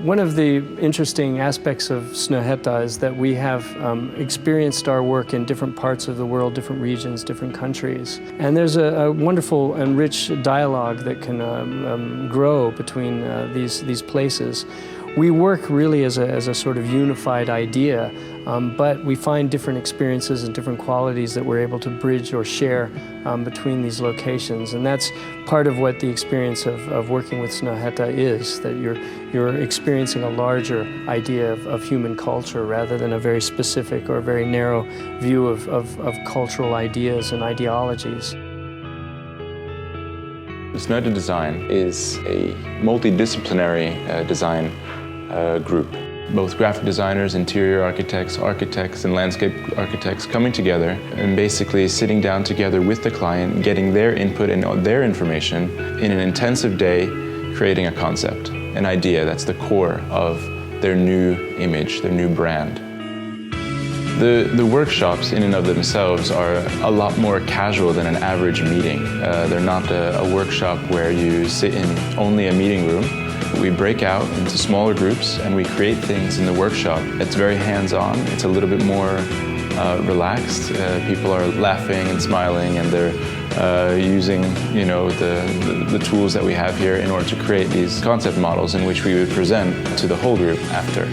One of the interesting aspects of Snøhetta is that we have experienced our work in different parts of the world, different regions, different countries. And there's a wonderful and rich dialogue that can grow between these places. We work really as a sort of unified idea, but we find different experiences and different qualities that we're able to bridge or share between these locations. And that's part of what the experience of working with Snøhetta is, that you're experiencing a larger idea of human culture rather than a very specific or very narrow view of cultural ideas and ideologies. Snøhetta Design is a multidisciplinary design group. Both graphic designers, interior architects, and landscape architects coming together and basically sitting down together with the client, getting their input and their information in an intensive day, creating a concept, an idea that's the core of their new image, their new brand. The workshops in and of themselves are a lot more casual than an average meeting. They're not a workshop where you sit in only a meeting room. We break out into smaller groups and we create things in the workshop. It's very hands-on, it's a little bit more relaxed. People are laughing and smiling and they're using the tools that we have here in order to create these concept models in which we would present to the whole group after.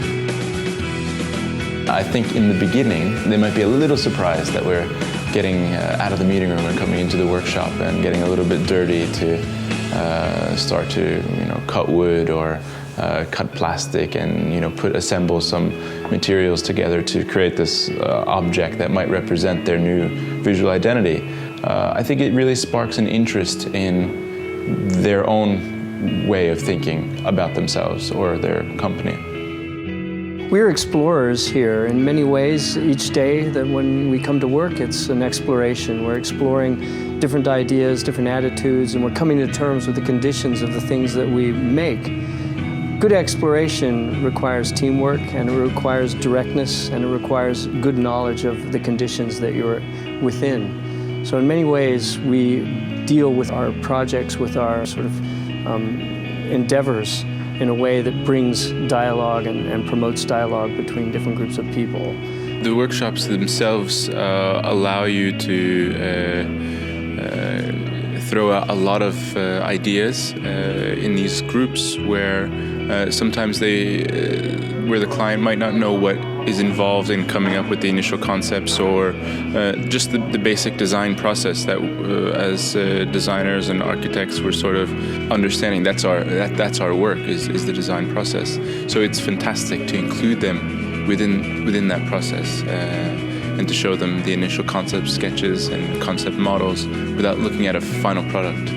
I think in the beginning they might be a little surprised that we're getting out of the meeting room and coming into the workshop and getting a little bit dirty to start to cut wood or cut plastic and assemble some materials together to create this object that might represent their new visual identity. I think it really sparks an interest in their own way of thinking about themselves or their company. We're explorers here in many ways. Each day that when we come to work, it's an exploration. We're exploring different ideas, different attitudes, and we're coming to terms with the conditions of the things that we make. Good exploration requires teamwork, and it requires directness, and it requires good knowledge of the conditions that you're within. So in many ways, we deal with our projects, with our sort of endeavors in a way that brings dialogue and promotes dialogue between different groups of people. The workshops themselves allow you to throw out a lot of ideas in these groups where sometimes where the client might not know what is involved in coming up with the initial concepts or just the basic design process that as designers and architects we're sort of understanding that's our work is the design process. So it's fantastic to include them within that process and to show them the initial concept sketches and concept models without looking at a final product.